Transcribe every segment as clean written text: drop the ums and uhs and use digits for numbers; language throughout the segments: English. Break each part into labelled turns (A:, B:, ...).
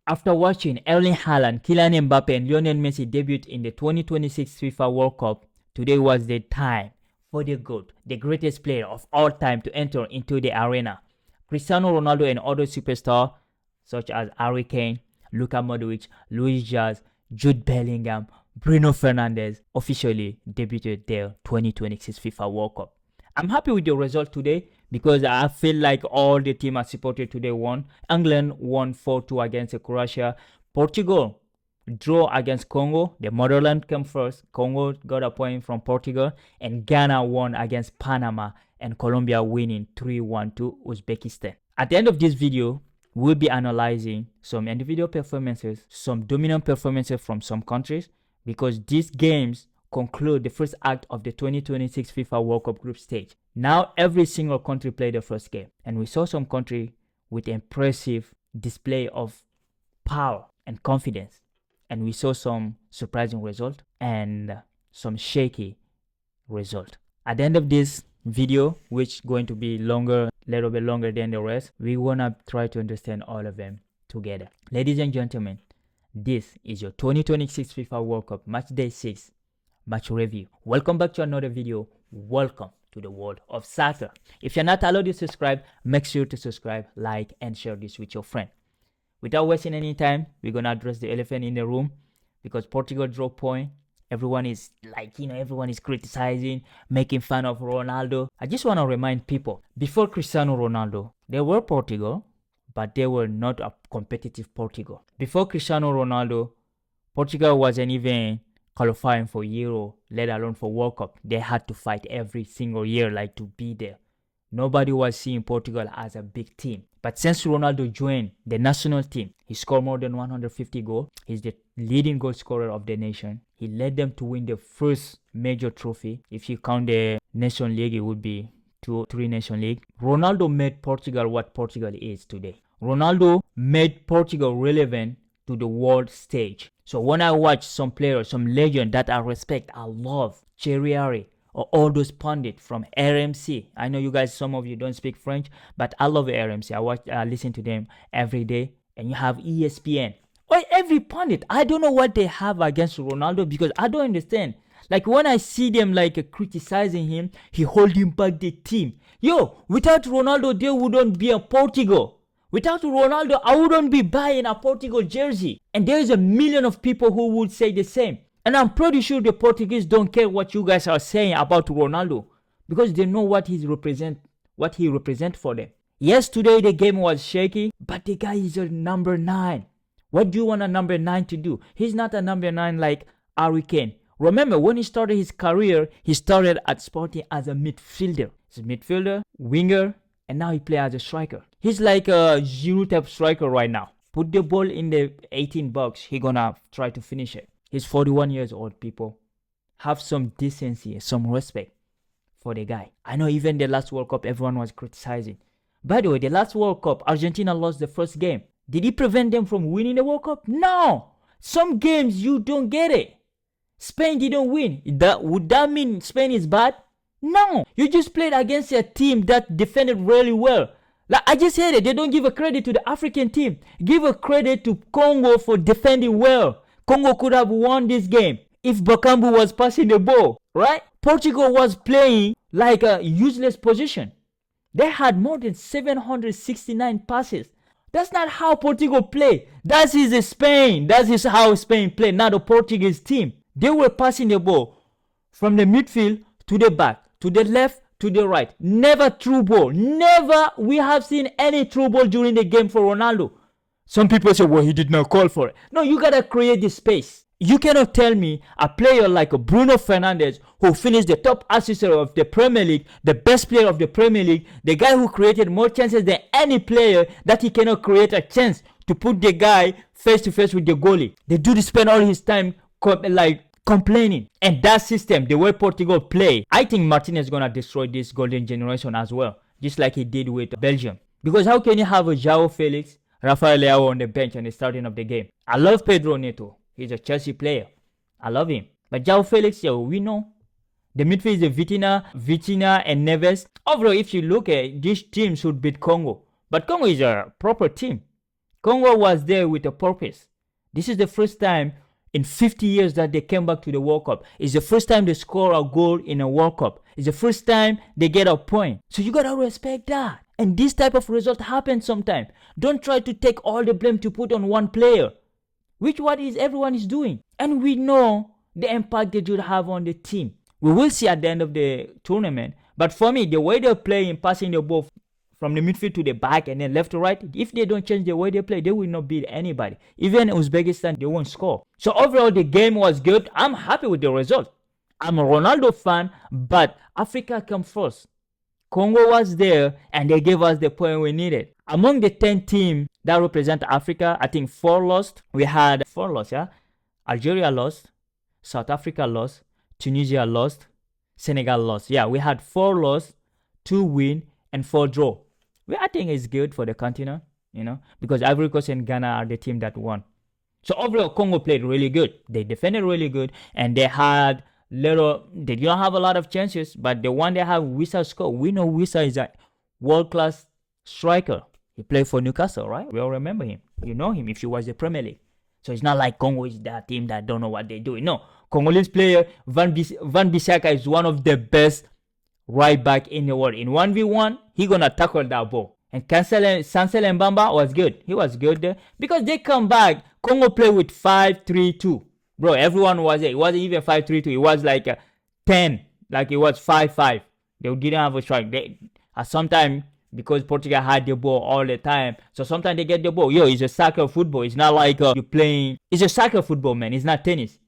A: After watching Erling Haaland, Kylian Mbappe and Lionel Messi debut in the 2026 FIFA World Cup, today was the time for the GOAT, the greatest player of all time, to enter into the arena. Cristiano Ronaldo and other superstars such as Kane, Luka Modric, Luis Diaz, Jude Bellingham, Bruno Fernandes officially debuted their 2026 FIFA World Cup. I'm happy with the result today because I feel like all the team I supported today won. England won 4-2 against Croatia. Portugal draw against Congo. The motherland came first. Congo got a point from Portugal. And Ghana won against Panama. And Colombia winning 3-1 to Uzbekistan. At the end of this video, we'll be analyzing some individual performances, some dominant performances from some countries, because these games conclude the first act of the 2026 FIFA World Cup group stage. Now every single country played the first game, and we saw some country with impressive display of power and confidence, and we saw some surprising result and some shaky result. At the end of this video, which is going to be longer, little bit longer than the rest, we wanna try to understand all of them together. Ladies and gentlemen, this is your 2026 FIFA World Cup Matchday 6 match review. Welcome back to another video. Welcome to the world of soccer. If you're not allowed to subscribe, make sure to subscribe, like, and share this with your friend. Without wasting any time, we're gonna address the elephant in the room, because Portugal draw point. Everyone is everyone is criticizing, making fun of Ronaldo. I just want to remind people, before Cristiano Ronaldo, they were Portugal, but they were not a competitive Portugal. Before Cristiano Ronaldo, Portugal wasn't even qualifying for Euro, let alone for World Cup. They had to fight every single year to be there. Nobody was seeing Portugal as a big team. But since Ronaldo joined the national team, he scored more than 150 goals. He's the leading goal scorer of the nation. He led them to win the first major trophy. If you count the Nation League, it would be 2 or 3 Nation League. Ronaldo made Portugal what Portugal is today. Ronaldo made Portugal relevant to the world stage. So when I watch some players, some legends that I respect, I love, Thierry, or all those pundits from RMC. I know you guys, some of you don't speak French, but I love RMC. I listen to them every day. And you have ESPN. Or every pundit. I don't know what they have against Ronaldo, because I don't understand. When I see them criticizing him, he holding back the team. Yo, without Ronaldo, there wouldn't be a Portugal. Without Ronaldo, I wouldn't be buying a Portugal jersey. And there's a million of people who would say the same. And I'm pretty sure the Portuguese don't care what you guys are saying about Ronaldo, because they know what he represents for them. Yes, today the game was shaky, but the guy is a number 9. What do you want a number 9 to do? He's not a number 9 like Kane. Remember, when he started his career, he started at Sporting as a midfielder. He's a midfielder, winger, and now he plays as a striker. He's like a Giroud type striker right now. Put the ball in the 18 box, he's gonna try to finish it. He's 41 years old, people. Have some decency, some respect for the guy. I know even the last World Cup, everyone was criticizing. By the way, the last World Cup, Argentina lost the first game. Did it prevent them from winning the World Cup? No! Some games you don't get it. Spain didn't win. Would that mean Spain is bad? No! You just played against a team that defended really well. I just said it. They don't give a credit to the African team. Give a credit to Congo for defending well. Congo could have won this game if Bakambu was passing the ball, right? Portugal was playing like a useless position. They had more than 769 passes. That's not how Portugal play. That is Spain. That is how Spain play, not a Portuguese team. They were passing the ball from the midfield to the back, to the left, to the right. Never through ball. Never we have seen any through ball during the game for Ronaldo. Some people say, well, he did not call for it. No, you got to create the space. You cannot tell me a player like Bruno Fernandes, who finished the top assist of the Premier League, the best player of the Premier League, the guy who created more chances than any player, that he cannot create a chance to put the guy face to face with the goalie. They do spend all his time complaining. And that system, the way Portugal play, I think Martinez is going to destroy this golden generation as well, just like he did with Belgium. Because how can you have a João Felix, Rafael Leao on the bench and the starting of the game? I love Pedro Neto. He's a Chelsea player. I love him. But João Felix, we know. The midfield is Vitinha and Neves. Overall, if you look at this team should beat Congo. But Congo is a proper team. Congo was there with a purpose. This is the first time in 50 years that they came back to the World Cup. It's the first time they score a goal in a World Cup. It's the first time they get a point. So you gotta respect that. And this type of result happens sometimes. Don't try to take all the blame to put on one player, which what is everyone is doing. And we know the impact they should have on the team. We will see at the end of the tournament. But for me, the way they're playing, passing the ball from the midfield to the back and then left to right, if they don't change the way they play, they will not beat anybody. Even Uzbekistan, they won't score. So overall, the game was good. I'm happy with the result. I'm a Ronaldo fan, but Africa came first. Congo was there, and they gave us the point we needed. Among the 10 teams that represent Africa, I think 4 lost. We had 4 lost, yeah? Algeria lost, South Africa lost, Tunisia lost, Senegal lost. Yeah, we had 4 loss, 2 win, and 4 draw. I think it's good for the continent, because Ivory Coast and Ghana are the team that won. So overall, Congo played really good. They defended really good, and they didn't have a lot of chances, but the one they have, Wissa scored. We know Wissa is a world-class striker. He played for Newcastle, right? We all remember him. You know him if you watch the Premier League. So it's not like Congo is that team that don't know what they're doing. No, Congolese player Van Bissaka is one of the best right back in the world. In 1v1, he gonna tackle that ball. And Sansel Mbamba was good. He was good there. Because they come back, Congo play with 5-3-2. Bro, everyone was there. It wasn't even 5-3-2. It was like 10. Like it was 5-5. They didn't have a strike. Sometimes, because Portugal had the ball all the time, so sometimes they get the ball. It's a soccer football. It's not like you're playing. It's a soccer football, man. It's not tennis.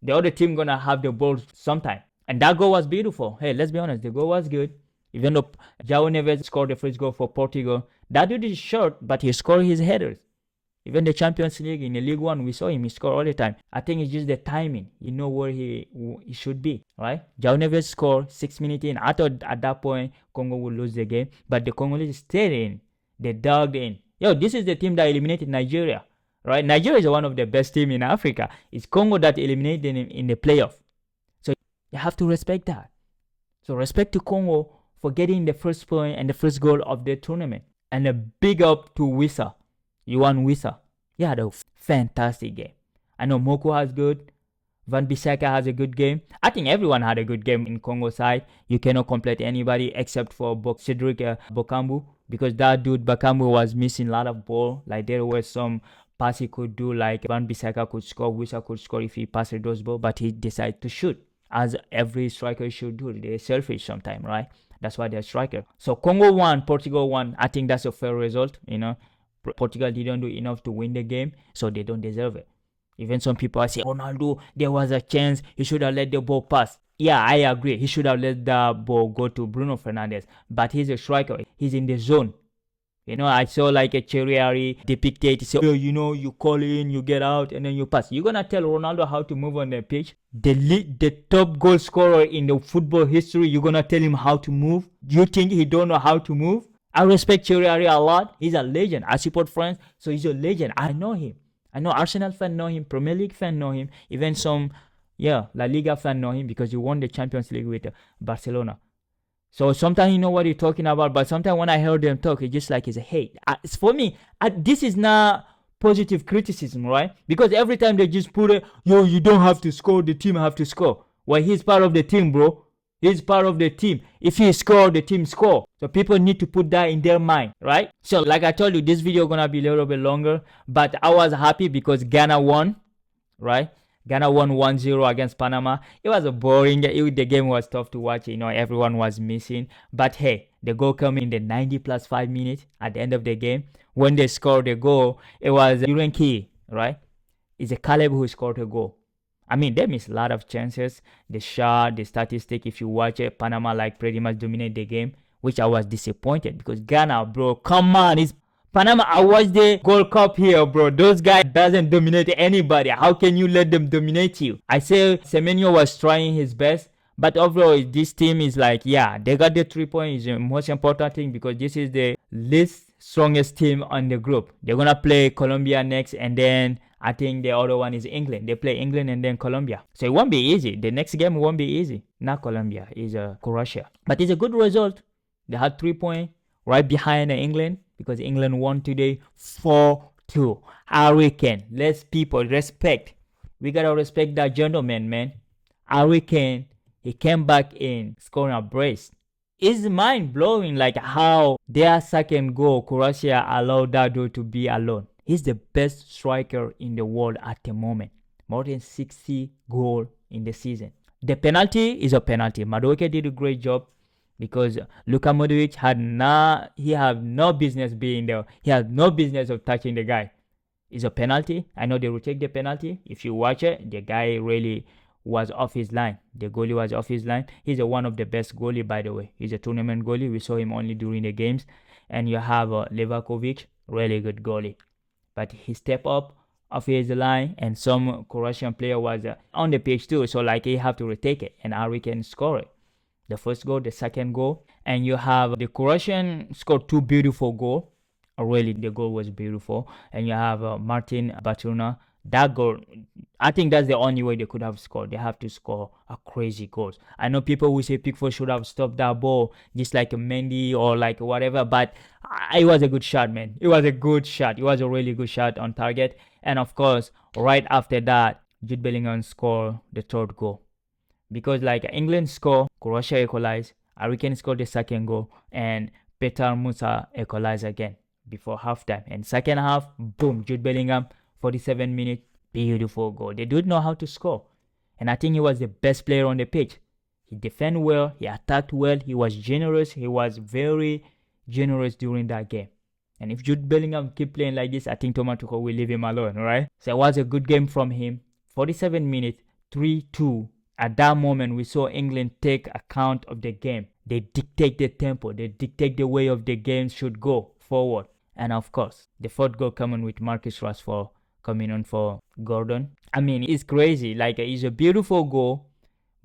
A: The other team gonna have the ball sometime. And that goal was beautiful. Hey, let's be honest. The goal was good. Even though João Neves scored the first goal for Portugal, that dude is short, but he scored his headers. Even the Champions League, in the League One, we saw him. He scored all the time. I think it's just the timing. You know where he should be, right? João Neves scored 6 minutes in. I thought at that point, Congo would lose the game. But the Congolese stayed in. They dug in. This is the team that eliminated Nigeria, right? Nigeria is one of the best teams in Africa. It's Congo that eliminated them in the playoff. So you have to respect that. So respect to Congo for getting the first point and the first goal of the tournament. And a big up to Wissa. You won Wissa. You had a fantastic game. I know Moko has good. Van Bissaka has a good game. I think everyone had a good game in Congo side. You cannot complete anybody except for Cedric Bokambu, because that dude Bakambu was missing a lot of ball. Like there was some pass he could do, like Van Bissaka could score, Wissa could score if he passed those balls, but he decided to shoot, as every striker should do. They're selfish sometimes, right? That's why they're striker. So Congo won, Portugal won. I think that's a fair result, Portugal didn't do enough to win the game, so they don't deserve it. Even some people are saying, Ronaldo, there was a chance, he should have let the ball pass. Yeah, I agree. He should have let the ball go to Bruno Fernandes. But he's a striker. He's in the zone. I saw like a Cherry depicted. So, you call in, you get out, and then you pass. You're going to tell Ronaldo how to move on the pitch? The top goal scorer in the football history, you're going to tell him how to move? Do you think he don't know how to move? I respect Cherry a lot. He's a legend. I support France, so he's a legend. I know him. I know Arsenal fan know him, Premier League fan know him, even some, La Liga fan know him because he won the Champions League with Barcelona. So sometimes you know what you're talking about, but sometimes when I heard them talk, it's just like it's a hate. It's for me, this is not positive criticism, right? Because every time they just put it, you don't have to score, the team have to score. Well, he's part of the team, bro. He's part of the team. If he score, the team score. So people need to put that in their mind, right? So like I told you, this video gonna be a little bit longer, but I was happy because Ghana won, right? Ghana won 1-0 against Panama. It was a boring game. The game was tough to watch. Everyone was missing. But hey, the goal came in the 90 plus 5 minutes at the end of the game. When they scored the goal, it was Urenki, right? It's a Caleb who scored a goal. I mean, they missed a lot of chances. The shot, the statistic, if you watch it, Panama pretty much dominated the game, which I was disappointed because Ghana, bro, come on. It's Panama. I watched the Gold Cup here, bro. Those guys doesn't dominate anybody. How can you let them dominate you? I say Semenyo was trying his best, but overall, this team is they got the 3 points. Is the most important thing because this is the least strongest team on the group. They're going to play Colombia next, and then I think the other one is England. They play England and then Colombia. So it won't be easy. The next game won't be easy. Not Colombia. It's Croatia. But it's a good result. They had 3 points right behind England because England won today 4 2. Harry Kane. Let's people respect. We gotta respect that gentleman, man. Harry Kane, he came back in scoring a brace. It's mind blowing, like how their second goal, Croatia allowed that goal to be alone. He's the best striker in the world at the moment. More than 60 goals in the season. The penalty is a penalty. Madueke did a great job because Luka Modric had no business being there. He had no business of touching the guy. It's a penalty. I know they will take the penalty. If you watch it, the guy really was off his line. The goalie was off his line. He's one of the best goalie, by the way. He's a tournament goalie. We saw him only during the games. And you have Levakovic, really good goalie. But he stepped up off his line, and some Croatian player was on the pitch too. So like he have to retake it, and Harry can score it. The first goal, the second goal. And you have the Croatian scored 2 beautiful goals. Really, the goal was beautiful. And you have Martin Batuna. That goal, I think that's the only way they could have scored. They have to score a crazy goal. I know people who say Pickford should have stopped that ball, just like a Mendy or like whatever, but it was a good shot, man. It was a good shot. It was a really good shot on target. And of course, right after that, Jude Bellingham scored the third goal. Because like England scored, Croatia equalized, Harry Kane scored the second goal, and Petar Musa equalized again before halftime. And second half, boom, Jude Bellingham, 47 minutes, beautiful goal. They do know how to score. And I think he was the best player on the pitch. He defended well, he attacked well, he was generous, he was very generous during that game. And if Jude Bellingham keep playing like this, I think Thomas Tuchel will leave him alone, right? So it was a good game from him. 47 minutes, 3-2. At that moment, we saw England take account of the game. They dictate the tempo, they dictate the way of the game should go forward. And of course, the fourth goal coming with Marcus Rashford coming on for Gordon. I mean, it's crazy. Like, it's a beautiful goal.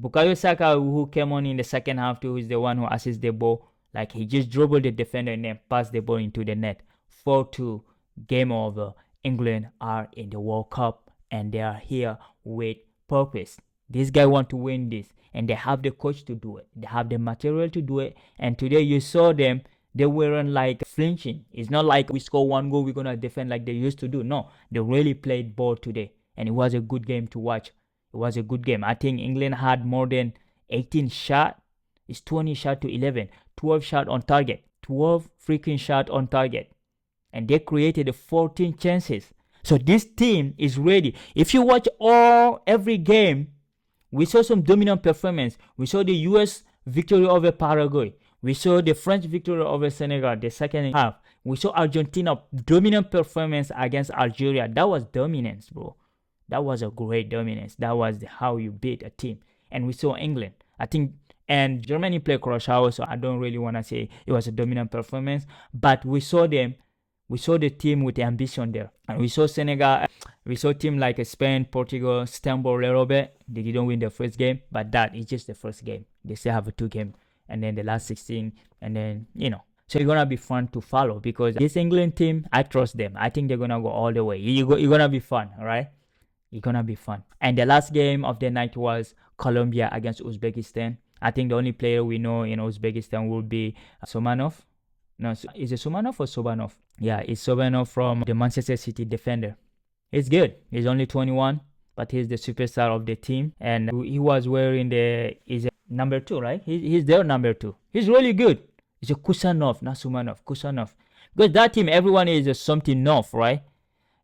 A: Bukayo Saka, who came on in the second half too, is the one who assists the ball. Like, he just dribbled the defender and then passed the ball into the net. 4-2, game over. England are in the World Cup and they are here with purpose. This guy want to win this, and they have the coach to do it. They have the material to do it. And today you saw them. They weren't like flinching. It's not like we score one goal, we're going to defend like they used to do. No, they really played ball today. And it was a good game to watch. It was a good game. I think England had more than 18 shots. It's 20 shots to 11. 12 shots on target. 12 freaking shots on target. And they created 14 chances. So this team is ready. If you watch every game, we saw some dominant performance. We saw the US victory over Paraguay. We saw the French victory over Senegal, the second half. We saw Argentina dominant performance against Algeria. That was dominance, bro. That was a great dominance. That was how you beat a team. And we saw England. I think, and Germany played Croatia, so I don't really want to say it was a dominant performance. But we saw them. We saw the team with ambition there. And we saw Senegal. We saw team like Spain, Portugal, stumble a little bit. They didn't win the first game, but that is just the first game. They still have a 2 game. And then the last 16, and then, So it's going to be fun to follow because this England team, I trust them. I think they're going to go all the way. You're going to be fun, all right? It's going to be fun. And the last game of the night was Colombia against Uzbekistan. I think the only player we know in Uzbekistan will be Somanov. No, is it Somanov or Sobanov? Yeah, it's Sobanov from the Manchester City defender. He's good. He's only 21, but he's the superstar of the team. And he was wearing is number 2, right? He's their number 2. He's really good. It's a Kusanov, not Sumanov. Kusanov. Because that team, everyone is something Nov, right?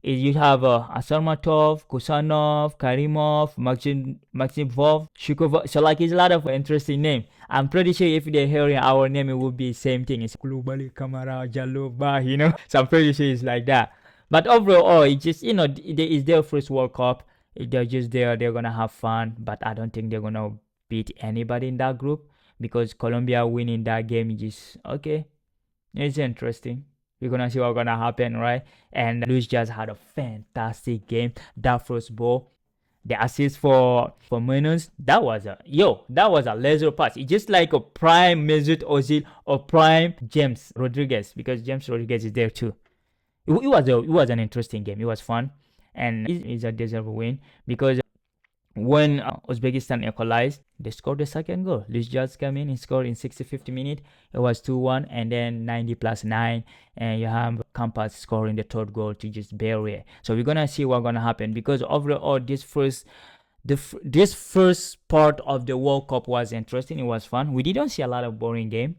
A: You have Asarmatov, Kusanov, Karimov, Maximov, Shukov. So like it's a lot of interesting names. I'm pretty sure if they're hearing our name, it would be the same thing. It's Kulubali, Kamara, Jaloba, So I'm pretty sure it's like that. But overall, it's just, it's their first World Cup. They're just there. They're going to have fun. But I don't think they're going to beat anybody in that group because Colombia winning that game is just okay. It's interesting. We're gonna see what's gonna happen, right? And Luis just had a fantastic game. That first ball, the assist for Munoz, that was a laser pass. It's just like a prime Mesut Ozil or prime James Rodriguez because James Rodriguez is there too. It was an interesting game. It was fun, and it's a deserved win because when Uzbekistan equalized, they scored the second goal. Luis just came in and scored in 60-50 minutes. It was 2-1, and then 90 plus 9, and you have Campas scoring the third goal to just bury it. So we're gonna see what's gonna happen, because overall this first part of the World Cup was interesting. It was fun. We didn't see a lot of boring game.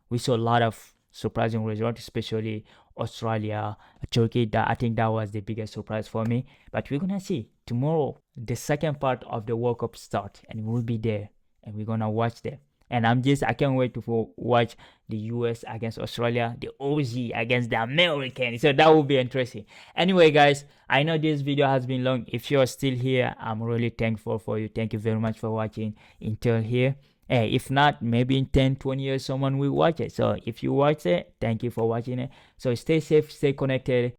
A: We saw a lot of surprising results, especially Australia, Turkey. That, I think that was the biggest surprise for me. But we're gonna see tomorrow. The second part of the World Cup start, and we'll be there, and we're gonna watch them. And I can't wait to watch the US against Australia, the Aussie against the Americans. So that will be interesting. Anyway, guys, I know this video has been long. If you're still here, I'm really thankful for you. Thank you very much for watching until here. Hey, if not, maybe in 10-20 years someone will watch it. So if you watch it, thank you for watching it. So stay safe, stay connected.